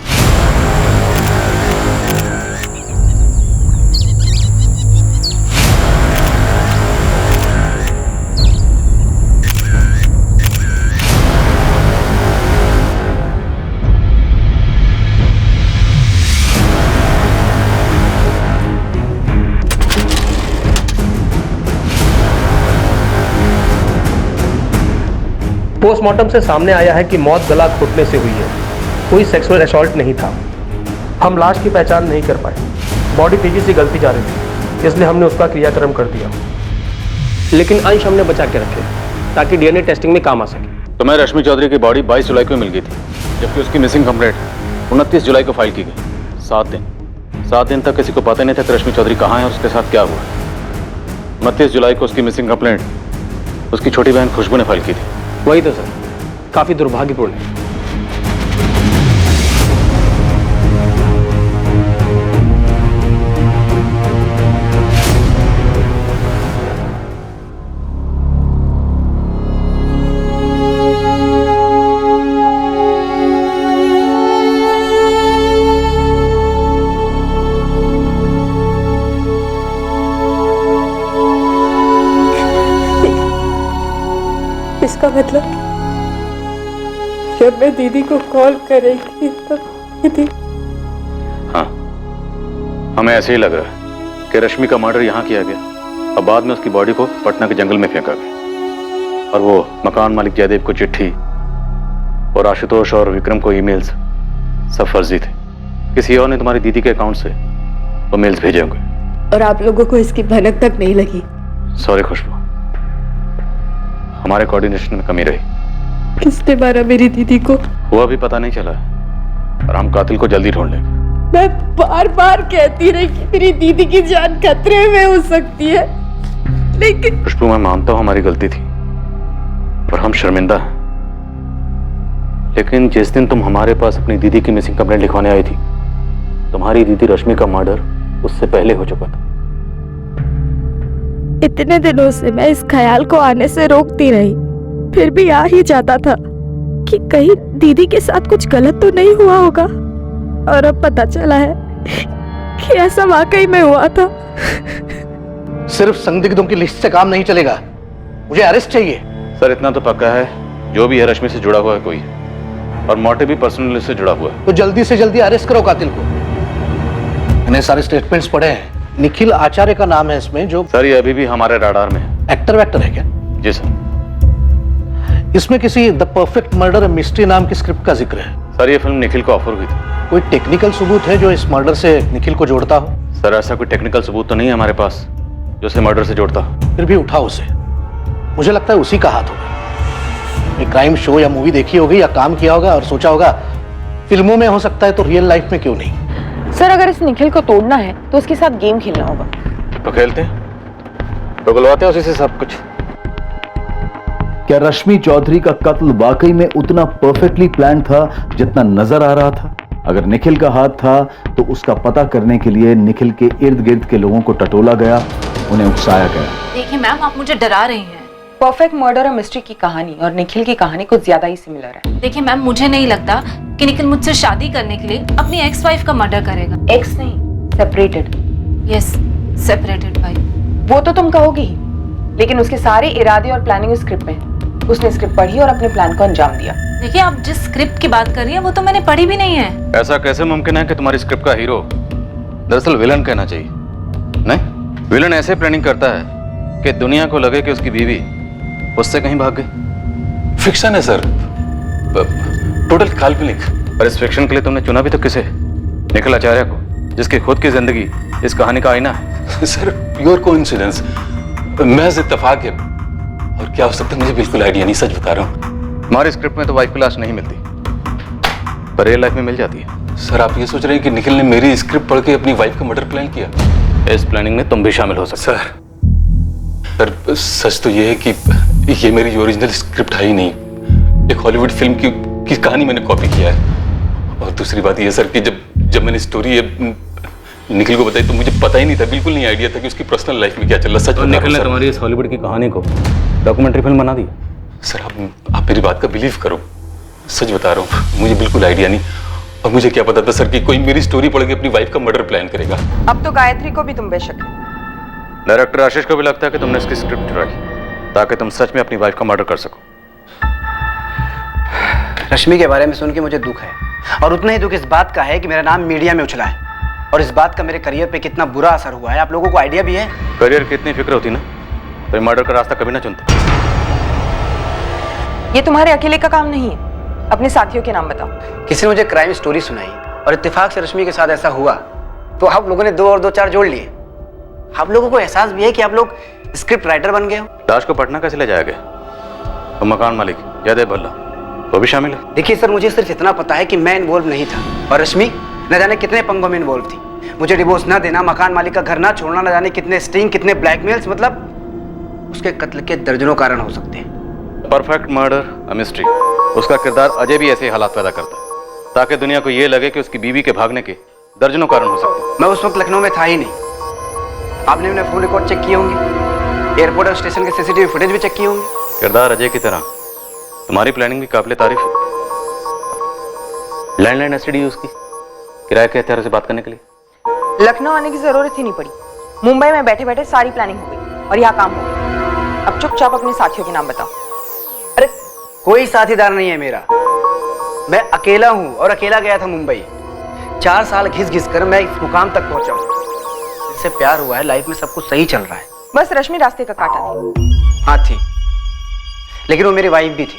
पोस्टमार्टम से सामने आया है कि मौत गला घोटने से हुई है, कोई सेक्सुअल असॉल्ट नहीं था। हम लाश की पहचान नहीं कर पाए। बॉडी तेजी से गलती जा रही थी, इसलिए हमने उसका क्रियाक्रम कर दिया, लेकिन अंश हमने बचा के रखे ताकि डीएनए टेस्टिंग में काम आ सके। तो मैं रश्मि चौधरी की बॉडी 22 जुलाई को मिल गई थी, जबकि उसकी मिसिंग कंप्लेंट 29 जुलाई को फाइल की गई। 7 दिन तक किसी को पता नहीं था कि रश्मि चौधरी कहाँ है और उसके साथ क्या हुआ। 29 जुलाई को उसकी मिसिंग कंप्लेंट उसकी छोटी बहन खुशबू ने फाइल की थी। वही तो सर, काफी दुर्भाग्यपूर्ण है। इसका मतलब जब मैं दीदी को कॉल करेगी तब दीदी। हाँ, हमें ऐसे ही लग रहा है कि रश्मि का मर्डर यहाँ किया गया और बाद में उसकी बॉडी को पटना के जंगल में फेंका गया। और वो मकान मालिक जयदेव को चिट्ठी और आशुतोष और विक्रम को ईमेल्स सब फर्जी थे। किसी और ने तुम्हारी दीदी के अकाउंट से वो मेल्स भेजे होंगे और आप लोगों को इसकी भनक तक नहीं लगी। सॉरी खुशबू, हमारे कोऑर्डिनेशन में कमी रही। किसने मारा मेरी दीदी को? हुआ भी पता नहीं चला और हम कातिल को जल्दी ढूंढ लेंगे। मैं बार बार कहती रही कि मेरी दीदी की जान खतरे में हो सकती है, लेकिन खुशबू मैं मानता हूं हमारी गलती थी और हम शर्मिंदा हैं, लेकिन जिस दिन तुम हमारे पास अपनी दीदी की मिसिंग कंप्लेंट लिखवाने आई थी, तुम्हारी दीदी रश्मि का मर्डर उससे पहले हो चुका था। इतने दिनों से मैं इस ख्याल को आने से रोकती रही, फिर भी आ ही जाता था कि कहीं दीदी के साथ कुछ गलत तो नहीं हुआ होगा। और अब पता चला है कि ऐसा वाकई में हुआ था। सिर्फ संदिग्धों की लिस्ट से काम नहीं चलेगा, मुझे अरेस्ट चाहिए। सर इतना तो पक्का है, जो भी है रश्मि से जुड़ा हुआ है कोई, और मोटिव भी पर्सनल से जुड़ा हुआ है। तो जल्दी से जल्दी अरेस्ट करो कातिल को। मैंने सारे स्टेटमेंट्स पढ़े हैं, निखिल आचार्य का नाम है इसमें। जो सर ये अभी भी हमारे राडार में है। एक्टर वेक्टर है क्या? जी सर। इसमें किसी द परफेक्ट मर्डर मिस्ट्री नाम की स्क्रिप्ट का जिक्र है। सर ये फिल्म निखिल को ऑफर हुई थी। कोई टेक्निकल सबूत है जो इस मर्डर से निखिल को जोड़ता हो? सर ऐसा कोई टेक्निकल सबूत तो नहीं है हमारे पास जो उसे मर्डर से जोड़ता हो। फिर भी उठाओ उसे, मुझे लगता है उसी का हाथ होगा। एक क्राइम शो या मूवी देखी होगी या काम किया होगा और सोचा होगा फिल्मों में हो सकता है तो रियल लाइफ में क्यों नहीं। सर अगर इस निखिल को तोड़ना है तो उसके साथ गेम खेलना होगा। तो खेलते हैं, तो बुलवाते हैं उसी से सब कुछ। क्या रश्मि चौधरी का कत्ल वाकई में उतना परफेक्टली प्लान था जितना नजर आ रहा था? अगर निखिल का हाथ था तो उसका पता करने के लिए निखिल के इर्द गिर्द के लोगों को टटोला गया, उन्हें उकसाया गया। देखिए मैम, आप मुझे डरा रही हैं। परफेक्ट मर्डर और मिस्ट्री की कहानी और निखिल की कहानी कुछ ज्यादा ही सिमिलर है। देखिए मैम, मुझे नहीं लगता कि निखिल मुझसे शादी करने के लिए अपनी एक्स वाइफ का मर्डर करेगा। एक्स नहीं, सेपरेटेड। Yes, separated wife. वो तो तुम कहोगी ही, लेकिन उसके सारे इरादे और प्लानिंग स्क्रिप्ट में। उसने स्क्रिप्ट पढ़ी और अपने प्लान को अंजाम दिया। देखिए, आप जिस स्क्रिप्ट की बात कर रही हैं वो तो मैंने पढ़ी भी नहीं है। ऐसा कैसे मुमकिन है कि तुम्हारी स्क्रिप्ट का हीरो दरअसल विलन कहना चाहिए? नहीं, विलन ऐसे प्लानिंग करता है कि दुनिया को लगे कि उसकी बीवी उससे कहीं भाग गई। फिक्शन है सर, टोटल काल्पनिक। और इस फिक्शन के लिए तुमने चुना भी तो किसे? निखिल आचार्य को, जिसकी खुद की जिंदगी इस कहानी का आईना है। सर प्योर कोइंसिडेंस, महज इत्तेफाक है। और क्या हो सकता है मुझे बिल्कुल आइडिया नहीं, सच बता रहा हूँ। हमारी स्क्रिप्ट में तो वाइफ की लाश नहीं मिलती, पर रियल लाइफ में मिल जाती है। सर आप ये सोच रहे हैं कि निखिल ने मेरी स्क्रिप्ट पढ़ के अपनी वाइफ का मर्डर प्लान किया? इस प्लानिंग में तुम भी शामिल हो सकते। सर सच तो ये है कि ये मेरी ओरिजिनल स्क्रिप्ट है ही नहीं। एक हॉलीवुड फिल्म की कहानी मैंने कॉपी किया है। और दूसरी बात ये सर कि जब मैंने स्टोरी निखिल को बताई तो मुझे पता ही नहीं था, बिल्कुल नहीं आइडिया था कि उसकी पर्सनल लाइफ में क्या चल रहा है। सच निखिल ने तुम्हारी इस हॉलीवुड की कहानी को डॉक्यूमेंट्री फिल्म बना दी। सर आप मेरी बात का बिलीव करो, सच बता रहा हूँ, मुझे बिल्कुल आइडिया नहीं। और मुझे क्या पता था सर कि कोई मेरी स्टोरी पढ़ के अपनी वाइफ का मर्डर प्लान करेगा। अब तो गायत्री को भी तुम बेशक है। डायरेक्टर आशीष को भी लगता है कि तुमने इसकी स्क्रिप्ट चुराई ताकि तुम सच में अपनी वाइफ का मर्डर कर सको। रश्मि के बारे में सुन के मुझे दुख है, और उतना ही दुख इस बात का है कि मेरा नाम मीडिया में उछला है, और इस बात का मेरे करियर पे कितना बुरा असर हुआ है आप लोगों को आइडिया भी है? करियर की इतनी फिक्र होती ना तो मर्डर का रास्ता कभी ना चुनते। ये तुम्हारे अकेले का काम नहीं है, अपने साथियों के नाम बताओ। किसी ने मुझे क्राइम स्टोरी सुनाई और इत्तेफाक से रश्मि के साथ ऐसा हुआ, तो आप लोगों ने 2 और 2 4 जोड़ लिए। आप लोगों को एहसास भी है कि आप लोग स्क्रिप्ट राइटर बन गए हो। लाश को पटना कैसे ले जाया गया? तो मकान मालिक जयदेव भल्ला वो भी शामिल है? देखिए सर, मुझे सिर्फ इतना पता है कि मैं इन्वॉल्व नहीं था, और रश्मि न जाने कितने पंगों में इन्वॉल्व थी। मुझे डिवोर्स ना देना, मकान मालिक का घर ना छोड़ना, न जाने कितने स्टिंग, कितने ब्लैकमेल्स, मतलब उसके कत्ल के दर्जनों कारण हो सकते हैं। परफेक्ट मर्डर अ मिस्ट्री, उसका किरदार अजय भी ऐसे हालात पैदा करता है ताकि दुनिया को यह लगे कि उसकी बीवी के भागने के दर्जनों कारण हो सकते हैं। मैं उस वक्त लखनऊ में था ही नहीं। आपने अपने फोन रिकॉर्ड चेक किए होंगे, एयरपोर्ट और स्टेशन के सीसीटीवी फुटेज भी चेक किए होंगे। किरदार अजय की तरह तुम्हारी प्लानिंग भी काबिले तारीफ है। लैंडलाइन एसटीडी उसकी किराए के हथियारों से बात करने के लिए। लखनऊ आने की जरूरत ही नहीं पड़ी, मुंबई में बैठे बैठे सारी प्लानिंग हो गई और यहाँ काम हो गया। अब चुपचाप अपने साथियों के नाम बताओ। अरे कोई साथीदार नहीं है मेरा, मैं अकेला हूँ और अकेला गया था मुंबई। 4 साल घिस घिस कर मैं इस मुकाम तक पहुंचा हूँ। इससे प्यार हुआ है, लाइफ में सब कुछ सही चल रहा है। बस रश्मि रास्ते का कांटा थी। हाँ थी, लेकिन वो मेरी वाइफ भी थी।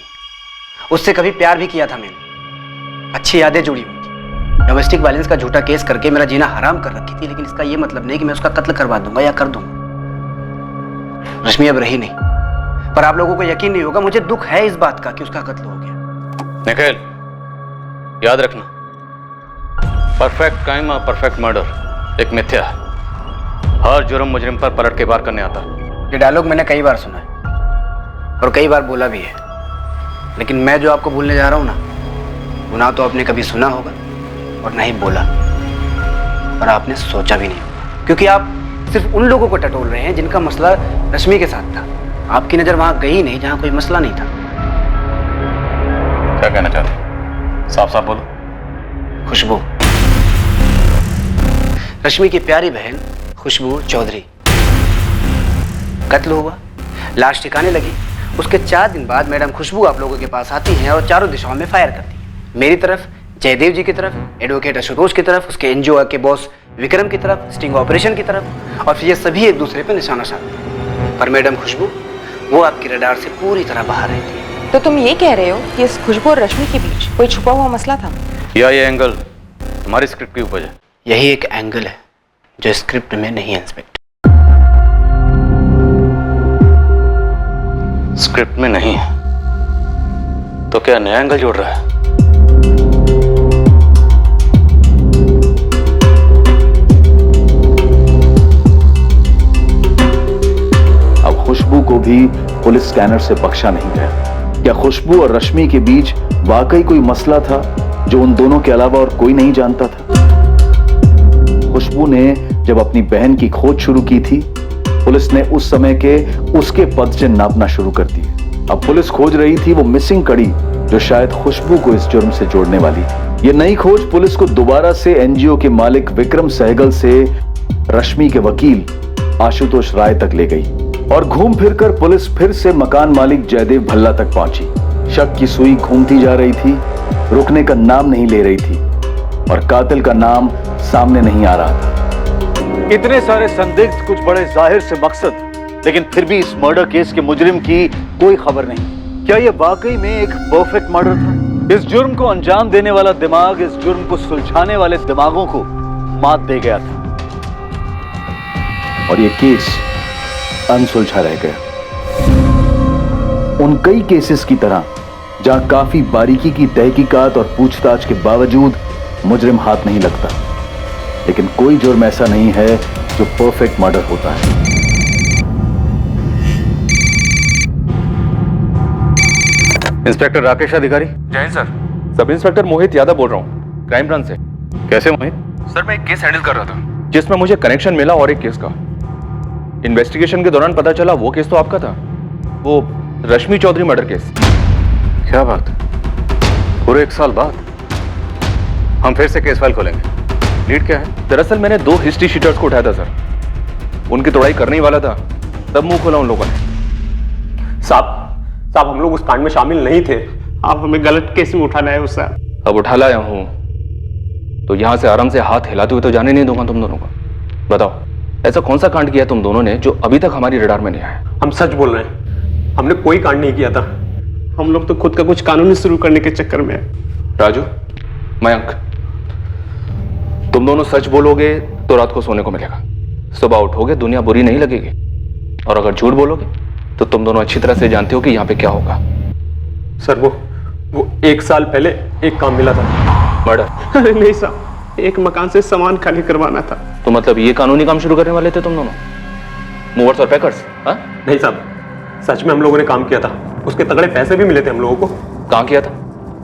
उससे कभी प्यार भी किया था मैंने, अच्छी यादें जुड़ी हुई थी। डोमेस्टिक वायलेंस का झूठा केस करके मेरा जीना हराम कर रखी थी, लेकिन इसका ये मतलब नहीं कि मैं उसका कत्ल करवा दूंगा या कर दूंगा। रश्मि अब रही नहीं, पर आप लोगों को यकीन नहीं होगा, मुझे दुख है इस बात का कि उसका कत्ल हो गया। निखिल, याद रखना, परफेक्ट क्राइम और परफेक्ट मर्डर एक मिथ्या है। हर जुर्म मुजरिम पर पलट के वार करने आता है। ये डायलॉग मैंने कई बार सुना है और कई बार बोला भी है, लेकिन मैं जो आपको बोलने जा रहा हूं ना, वो ना तो आपने कभी सुना होगा और ना ही बोला, और आपने सोचा भी नहीं, क्योंकि आप सिर्फ उन लोगों को टटोल रहे हैं जिनका मसला रश्मि के साथ था। आपकी नजर वहां गई नहीं जहां कोई मसला नहीं था। क्या कहना चाहते? साफ साफ बोलो। खुशबू, रश्मि की प्यारी बहन खुशबू चौधरी, कत्ल हुआ, लाश ठिकाने लगी। उसके 4 दिन बाद मैडम खुशबू आप लोगों के पास आती हैं और चारों दिशाओं में फायर करती हैं। मेरी तरफ, जयदेव जी की तरफ, एडवोकेट आशुतोष की तरफ, उसके एनजीओ के बॉस विक्रम की तरफ, स्टिंग ऑपरेशन की तरफ, और फिर ये सभी एक दूसरे पर निशाना साधते हैं। पर मैडम खुशबू वो आपकी रडार से पूरी तरह बाहर रहती है। तो तुम ये कह रहे हो कि इस खुशबू और रश्मि के बीच कोई छुपा हुआ मसला था? या ये एंगल तुम्हारी स्क्रिप्ट की उपज है? यही एक एंगल है जो स्क्रिप्ट में नहीं है इंस्पेक्टर। स्क्रिप्ट में नहीं है तो क्या नया एंगल जोड़ रहा है? अब खुशबू को भी पुलिस स्कैनर से बख्शा नहीं गया। क्या खुशबू और रश्मि के बीच वाकई कोई मसला था जो उन दोनों के अलावा और कोई नहीं जानता था। खुशबू ने जब अपनी बहन की खोज शुरू की थी, पुलिस ने उस समय के उसके पदचिन्ह नापना शुरू कर दिए। अब पुलिस खोज रही थी वो मिसिंग कड़ी जो शायद खुशबू को इस जुर्म से जोड़ने वाली थी। ये नई खोज पुलिस को दोबारा से एनजीओ के मालिक विक्रम सहगल से रश्मि के वकील आशुतोष राय तक ले गई और घूम फिरकर पुलिस फिर से मकान मालिक जयदेव भल्ला तक पहुंची। शक की सुई घूमती जा रही थी, रुकने का नाम नहीं ले रही थी और कातिल का नाम सामने नहीं आ रहा था। इतने सारे संदिग्ध, कुछ बड़े जाहिर से मकसद, लेकिन फिर भी इस मर्डर केस के मुजरिम की कोई खबर नहीं। क्या यह वाकई में एक परफेक्ट मर्डर था? इस जुर्म को अंजाम देने वाला दिमाग इस जुर्म को सुलझाने वाले दिमागों को मात दे गया था और यह केस अनसुलझा रह गया। उन कई केसेस की तरह जहां काफी बारीकी की तहकीकात और पूछताछ के बावजूद मुजरिम हाथ नहीं लगता, लेकिन कोई जुर्म ऐसा नहीं है जो परफेक्ट मर्डर होता है। इंस्पेक्टर राकेश अधिकारी। जय सर। सब इंस्पेक्टर मोहित यादव बोल रहा हूँ, क्राइम ब्रांच से। कैसे मोहित? सर मैं एक केस हैंडल कर रहा था जिसमें मुझे कनेक्शन मिला और एक केस का। इन्वेस्टिगेशन के दौरान पता चला वो केस तो आपका था, वो रश्मि चौधरी मर्डर केस। क्या बात, पूरे 1 साल बाद हम फिर से केस फाइल खोलेंगे। लीड क्या है? दरअसल मैंने 2 हिस्ट्री शीटर्स को उठाया था सर, उनकी तोड़ाई करने ही वाला था, तब मुंह खोला उन लोगों ने। साहब हम लोग उस कांड में शामिल नहीं थे, आप हमें गलत केस में उठा लाए हो सर। अब उठा लाया हूं तो यहां से आराम से हाथ हिलाते हुए तो जाने नहीं दूंगा तुम दोनों को। बताओ ऐसा कौन सा कांड किया तुम दोनों ने जो अभी तक हमारी रडार में नहीं आया? हम सच बोल रहे हैं, हमने कोई कांड नहीं किया था। हम लोग तो खुद का कुछ कानूनी शुरू करने के चक्कर में। राजू, मयंक, तुम दोनों सच बोलोगे तो रात को सोने को मिलेगा, सुबह उठोगे दुनिया बुरी नहीं लगेगी, और अगर झूठ बोलोगे तो तुम दोनों अच्छी तरह से जानते हो कि यहाँ पे क्या होगा। सर वो 1 साल पहले एक काम मिला था। मर्डर? अरे नहीं साहब, एक मकान से सामान खाली करवाना था। तो मतलब ये कानूनी काम शुरू करने वाले थे तुम दोनों, मूवर्स और पैकर्स? नहीं साहब, सच में हम लोगों ने काम किया था, उसके तगड़े पैसे भी मिले थे हम लोगों को। कहाँ किया था?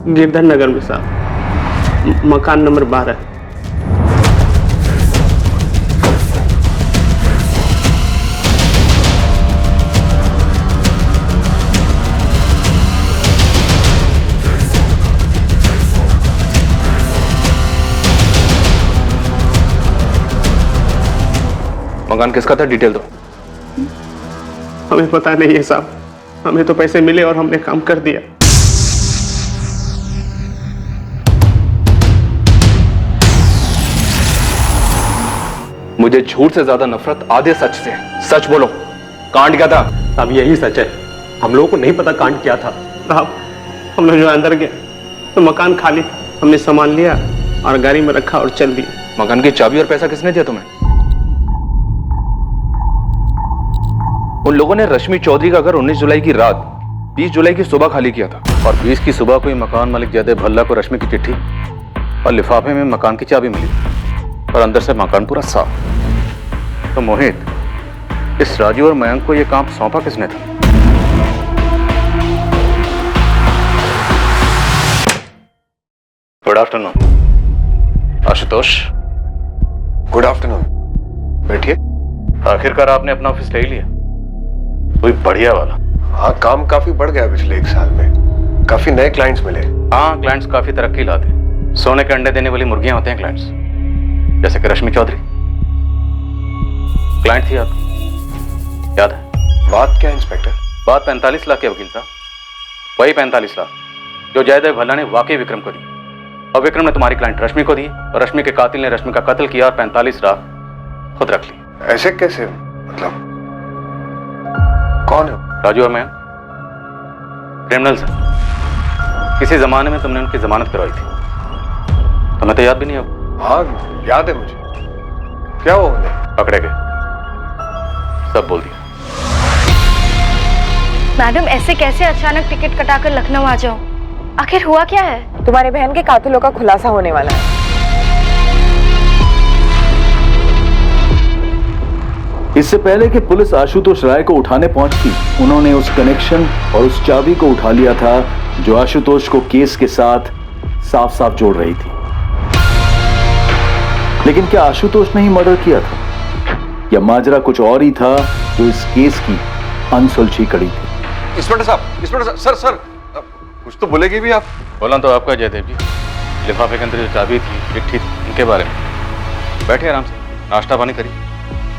गिरधर नगर में साहब, मकान नंबर 12। मकान किसका था, डिटेल दो। हमें पता नहीं है साहब, हमें तो पैसे मिले और हमने काम कर दिया। मुझे झूठ से ज्यादा नफरत आधे सच से। सच बोलो, कांड क्या था? साहब यही सच है, हम लोगों को नहीं पता कांड क्या था। साहब हम लोग जो अंदर गए तो मकान खाली था, हमने सामान लिया और गाड़ी में रखा और चल दिया। मकान की चाबी और पैसा किसने दिया तुम्हें? उन लोगों ने रश्मि चौधरी का घर 19 जुलाई की रात 20 जुलाई की सुबह खाली किया था, और 20 की सुबह को ही मकान मालिक जयदेव भल्ला को रश्मि की चिट्ठी और लिफाफे में मकान की चाबी मिली और अंदर से मकान पूरा साफ। तो मोहित, इस राजू और मयंक को यह काम सौंपा किसने था? Good afternoon Ashutosh. Good afternoon, बैठिए। आखिरकार आपने अपना ऑफिस ले लिया, कोई बढ़िया वाला। हाँ, काम काफी बढ़ गया पिछले 1 साल में, काफी नए क्लाइंट्स मिले। हाँ, क्लाइंट्स काफी तरक्की लाते हैं, सोने के अंडे देने वाली मुर्गियां होते हैं क्लाइंट्स, जैसे कि रश्मि चौधरी क्लाइंट थी आपकी, याद है? बात क्या है इंस्पेक्टर? बात 45 लाख के वकील साहब, वही 45 लाख जो जयदेव भल्ला ने वाकई विक्रम को दी, और विक्रम ने तुम्हारी क्लाइंट रश्मि को दी, और रश्मि के कातिल ने रश्मि का कत्ल किया और 45 लाख खुद रख ली। ऐसे कैसे? मतलब कौन है? राजू और मैं, क्रिमिनल्स हैं। किसी जमाने में तुमने उनकी जमानत करवाई थी, तुम्हें तो याद भी नहीं होगा। हाँ याद है मुझे। क्या हुआ उन्हें? पकड़े गए, सब बोल दिया। मैडम ऐसे कैसे अचानक टिकट कटाकर लखनऊ आ जाओ? आखिर हुआ क्या है? तुम्हारी बहन के कातिलों का खुलासा होने वाला है। इससे पहले कि पुलिस आशुतोष राय को उठाने पहुंचती, उन्होंने उस कनेक्शन और उस चाबी को उठा लिया था जो आशुतोष को केस के साथ साफ साफ जोड़ रही थी। लेकिन क्या आशुतोष ने ही मर्डर किया था या माजरा कुछ और ही था जो इस केस की अनसुलझी कड़ी थी? इंस्पेक्टर साहब, सर कुछ तो बोलेगी भी आप। बोला तो आपका जयदेव जी, लिफाफे के अंदर जो चाबी थी, चिट्ठी थी, उनके बारे में। बैठे आराम से, नाश्ता पानी करिए,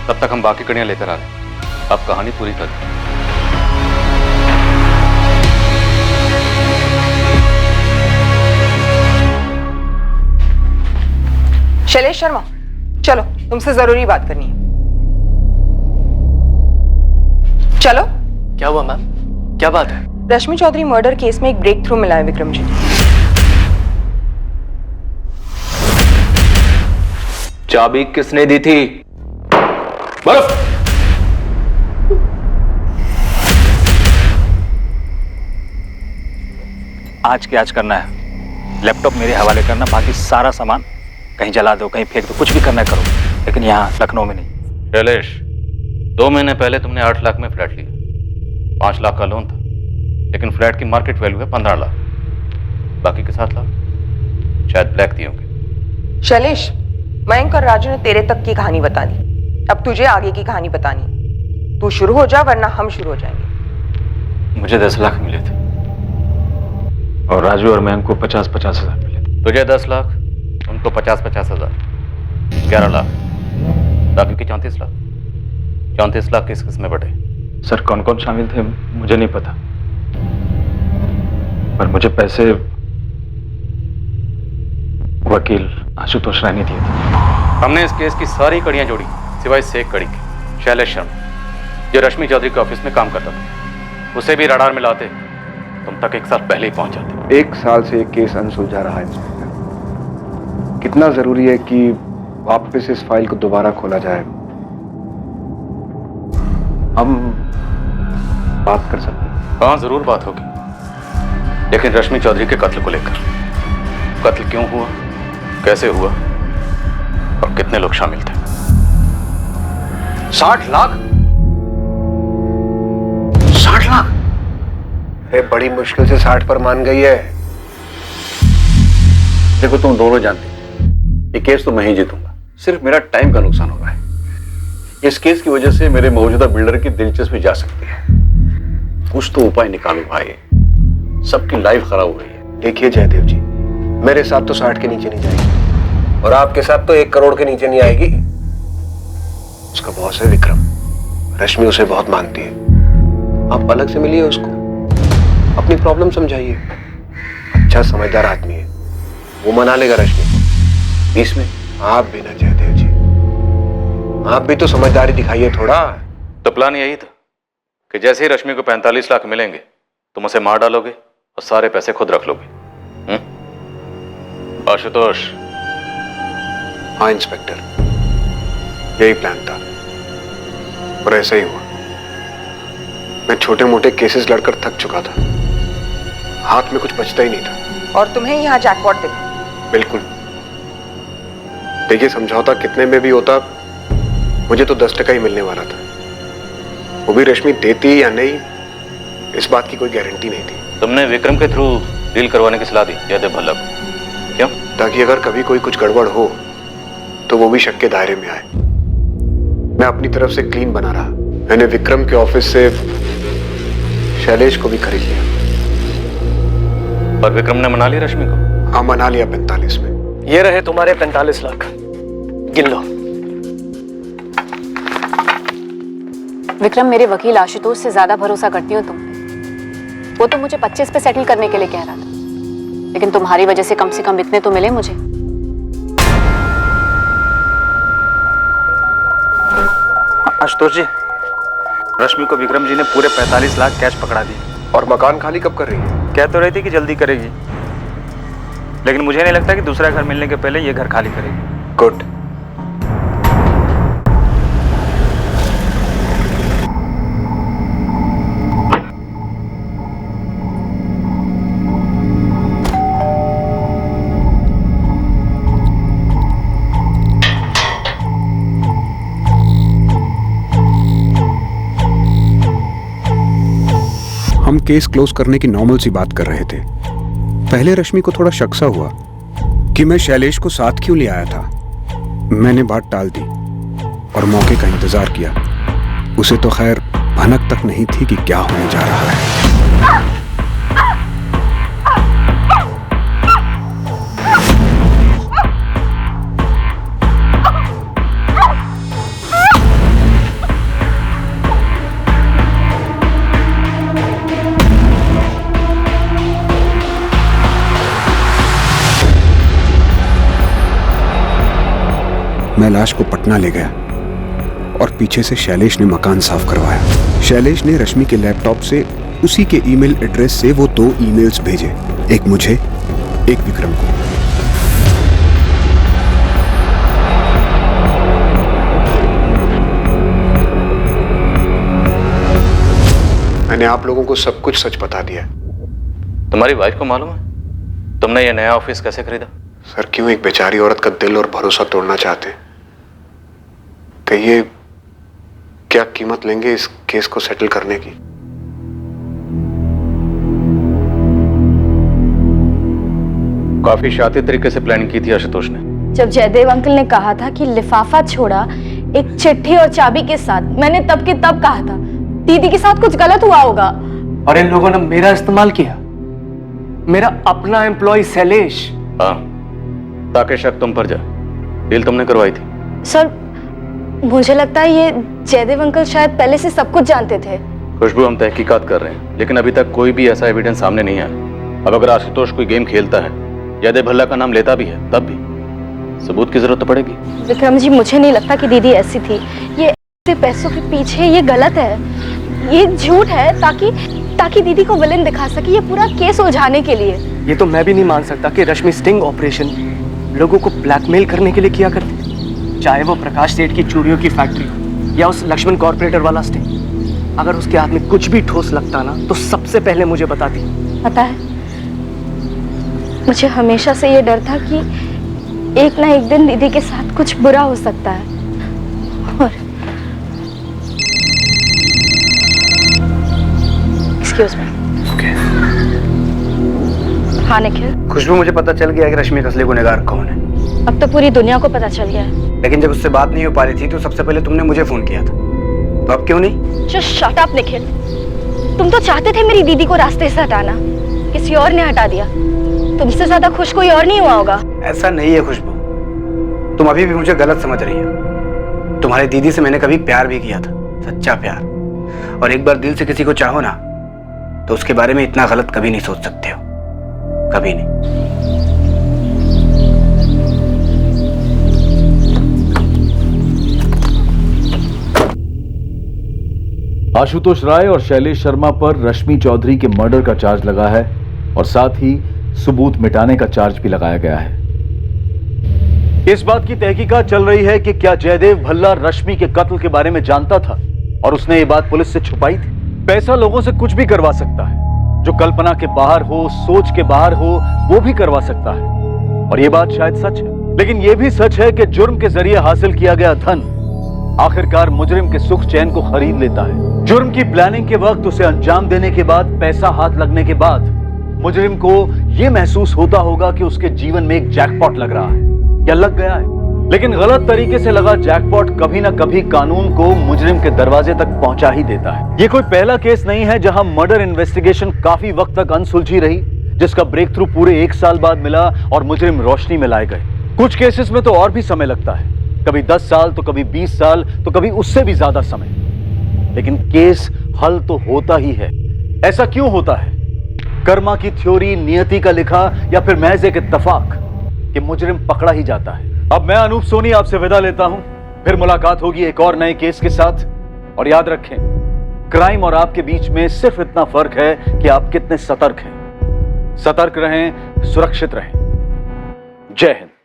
तब तक हम बाकी कड़ियां लेकर आ रहे हैं। आप कहानी पूरी कर दें। शैलेश शर्मा, चलो, तुमसे जरूरी बात करनी है। चलो। क्या हुआ मैम? क्या बात है? रश्मि चौधरी मर्डर केस में एक ब्रेक थ्रू मिला है विक्रम जी। चाबी किसने दी थी? बर्फ। आज के आज करना है। लैपटॉप मेरे हवाले करना, बाकी सारा सामान कहीं जला दो, कहीं फेंक दो, कुछ भी करना है करो, लेकिन यहाँ लखनऊ में नहीं। शैलेश, 2 महीने पहले तुमने 8 लाख में फ्लैट लिया। 5 लाख का लोन था, लेकिन फ्लैट की मार्केट वैल्यू है 15 लाख। बाकी के 7 लाख शायद ब्लैक दिए होंगे। शैलेश, मयंक और राजू ने तेरे तक की कहानी बता दी, अब तुझे आगे की कहानी बतानी। तू शुरू हो जा, वरना हम शुरू हो जाएंगे। मुझे 10 लाख मिले थे और राजू और मैं को 50-50 हजार मिले थे। तुझे 10 लाख, उनको 50-50 हजार, 11 लाख, बाकी के 34 लाख। 34 लाख किस किस में बटे? सर कौन कौन शामिल थे मुझे नहीं पता, पर मुझे पैसे वकील आशुतोष राय ने दिए थे। हमने इस केस की सारी कड़ियां जोड़ी, सिवाय से एक कड़ी के, शैलेश शर्मा, जो रश्मि चौधरी के ऑफिस में काम करता था। उसे भी रडार में लाते, तुम तक 1 साल पहले ही पहुंच जाते। 1 साल से एक केस अनसुलझा रहा है इंस्पेक्टर। कितना जरूरी है कि वापस इस फाइल को दोबारा खोला जाए। हम बात कर सकते हैं? हाँ, जरूर बात होगी, लेकिन रश्मि चौधरी के कत्ल को लेकर। कत्ल क्यों हुआ, कैसे हुआ और कितने लोग शामिल थे? 60 लाख? 60 लाख? बड़ी मुश्किल से 60 पर मान गई है। देखो, तुम दोनों जानते हो ये केस तो मैं ही जीतूंगा। सिर्फ मेरा टाइम का नुकसान हो रहा है। इस केस की वजह से मेरे मौजूदा बिल्डर की दिलचस्पी जा सकती है। कुछ तो उपाय निकालो भाई, सबकी लाइफ खराब हो रही है। देखिए जयदेव जी, मेरे साथ तो 60 के नीचे नहीं जाएगी, और आपके साथ तो 1 करोड़ के नीचे नहीं आएगी। उसका बॉस है विक्रम, रश्मि उसे बहुत मानती है। आप अलग से मिलिए उसको, अपनी प्रॉब्लम समझाइए। अच्छा समझदार आदमी है, वो मना लेगा रश्मि को। इसमें आप भी ना जयदेव जी, आप भी तो समझदारी दिखाइए थोड़ा। तो प्लान यही था कि जैसे ही रश्मि को 45 लाख मिलेंगे, तुम उसे मार डालोगे और सारे पैसे खुद रख लोगे। आशुतोष? हाँ इंस्पेक्टर, यही प्लान था और ऐसा ही हुआ। मैं छोटे मोटे केसेस लड़कर थक चुका था, हाथ में कुछ बचता ही नहीं था। और तुम्हें यहाँ जैकपॉट दिखा? बिल्कुल। देखिए, समझौता कितने में भी होता, मुझे तो 10% ही मिलने वाला था। वो भी रश्मि देती या नहीं, इस बात की कोई गारंटी नहीं थी। तुमने विक्रम के थ्रू डील करवाने की सलाह दी जयदेव भल्ला को, क्यों? ताकि अगर कभी कोई कुछ गड़बड़ हो तो वो भी शक के दायरे में आए। मैं अपनी तरफ से क्लीन बना रहा। मैंने विक्रम के ऑफिस से शैलेश को भी खरीद लिया। और विक्रम ने मना लिया रश्मि को? हाँ, मना लिया 45 में। ये रहे तुम्हारे 45 लाख, गिन लो। विक्रम, मेरे वकील आशुतोष से ज्यादा भरोसा करती हो तुम पे। वो तो मुझे 25 पे सेटल करने के लिए कह रहा था, लेकिन तुम्हारी वजह से कम इतने तो मिले मुझे। आशुतोष जी, रश्मि को विक्रम जी ने पूरे 45 लाख कैश पकड़ा दिए। और मकान खाली कब कर रही है? कह तो रही थी कि जल्दी करेगी, लेकिन मुझे नहीं लगता कि दूसरा घर मिलने के पहले ये घर खाली करेगी। गुड। हम केस क्लोज करने की नॉर्मल सी बात कर रहे थे पहले रश्मि को थोड़ा शक सा हुआ कि मैं शैलेश को साथ क्यों ले आया था। मैंने बात टाल दी और मौके का इंतजार किया। उसे तो खैर भनक तक नहीं थी कि क्या होने जा रहा है। मैं लाश को पटना ले गया और पीछे से शैलेश ने मकान साफ करवाया। शैलेश ने रश्मि के लैपटॉप से उसी के ईमेल एड्रेस से वो 2 ईमेल्स भेजे, एक मुझे, एक विक्रम को। मैंने आप लोगों को सब कुछ सच बता दिया। तुम्हारी वाइफ को मालूम है तुमने ये नया ऑफिस कैसे खरीदा? सर, क्यों एक बेचारी औरत का दिल और भरोसा तोड़ना चाहते? कहिए, क्या कीमत लेंगे इस केस को सेटल करने की? काफी शातिर तरीके से प्लानिंग की थी आशुतोष ने। जब जयदेव अंकल ने कहा था कि लिफाफा छोड़ा एक चिट्ठी और चाबी के साथ, मैंने तब के तब कहा था दीदी के साथ कुछ गलत हुआ होगा। और इन लोगों ने मेरा इस्तेमाल किया, मेरा अपना एम्प्लॉय शैलेश। हाँ, ताकि शक तुम पर जाए। डील तुमने करवाई थी। सर, मुझे लगता है ये जयदेव अंकल शायद पहले से सब कुछ जानते थे। खुशबू, हम तहकीकात कर रहे हैं, लेकिन अभी तक कोई भी ऐसा एविडेंस सामने नहीं आया। अब अगर आशुतोष कोई गेम खेलता है, जयदेव भल्ला का नाम लेता भी है, तब भी सबूत की जरूरत तो पड़ेगी। विक्रम जी, मुझे नहीं लगता कि दीदी ऐसी थी। ये ऐसे पैसों के पीछे, ये गलत है, ये झूठ है, ताकि दीदी को विलेन दिखा सके, ये पूरा केस उलझाने के लिए। ये तो मैं भी नहीं मान सकता कि रश्मि स्टिंग ऑपरेशन लोगों को ब्लैकमेल करने के लिए किया करती, चाहे वो प्रकाश सेठ की चूड़ियों की फैक्ट्री या उस लक्ष्मण कॉर्पोरेटर वाला स्टिंग। अगर उसके हाथ में कुछ भी ठोस लगता ना, तो सबसे पहले मुझे बताती। पता है, मुझे हमेशा से ये डर था कि एक ना एक दिन दीदी के साथ कुछ बुरा हो सकता है। और एक्सक्यूज मी। हाँ निखिल। खुशबू, मुझे पता चल गया कि रश्मि का असली गुनहगार कौन है। अब तो पूरी दुनिया को पता चल गया है। लेकिन जब उससे बात नहीं हो पा रही थी तो सबसे पहले तुमने मुझे फोन किया था, तो अब क्यों नहीं? Just shut up Nikhil. तुम तो चाहते थे मेरी दीदी को रास्ते से हटाना, किसी और ने हटा दिया। तुमसे ज्यादा खुश कोई और नहीं हुआ होगा। ऐसा नहीं है खुशबू, तुम अभी भी मुझे गलत समझ रही हो। तुम्हारी दीदी से मैंने कभी प्यार भी किया था, सच्चा प्यार। और एक बार दिल से किसी को चाहो ना, तो उसके बारे में इतना गलत कभी नहीं सोच सकते हो, कभी नहीं। आशुतोष राय और शैलेश शर्मा पर रश्मि चौधरी के मर्डर का चार्ज लगा है और साथ ही सबूत मिटाने का चार्ज भी लगाया गया है। इस बात की तहकीकात चल रही है कि क्या जयदेव भल्ला रश्मि के कत्ल के बारे में जानता था और उसने ये बात पुलिस से छुपाई थी। पैसा लोगों से कुछ भी करवा सकता है, जो कल्पना के बाहर हो, सोच के बाहर हो, वो भी करवा सकता है। और ये बात शायद सच है, लेकिन ये भी सच है कि जुर्म के जरिए हासिल किया गया धन आखिरकार मुजरिम के सुख चैन को खरीद लेता है। जुर्म की प्लानिंग के वक्त, उसे अंजाम देने के बाद, पैसा हाथ लगने के बाद मुजरिम को यह महसूस होता होगा कि उसके जीवन में एक जैकपॉट लग रहा है या लग गया है। लेकिन गलत तरीके से लगा जैकपॉट कभी ना कभी कानून को मुजरिम के दरवाजे तक पहुंचा ही देता है। ये कोई पहला केस नहीं है जहां मर्डर इन्वेस्टिगेशन काफी वक्त तक अनसुलझी रही, जिसका ब्रेक थ्रू पूरे 1 साल बाद मिला और मुजरिम रोशनी में लाए गए। कुछ केसेस में तो और भी समय लगता है, कभी 10 साल तो कभी 20 साल तो कभी उससे भी ज्यादा समय, लेकिन केस हल तो होता ही है। ऐसा क्यों होता है? कर्मा की थ्योरी, नियति का लिखा, या फिर महज एक इत्तेफाक कि मुजरिम पकड़ा ही जाता है। अब मैं अनूप सोनी आपसे विदा लेता हूं, फिर मुलाकात होगी एक और नए केस के साथ। और याद रखें, क्राइम और आपके बीच में सिर्फ इतना फर्क है कि आप कितने सतर्क हैं। सतर्क रहें, सुरक्षित रहें। जय हिंद।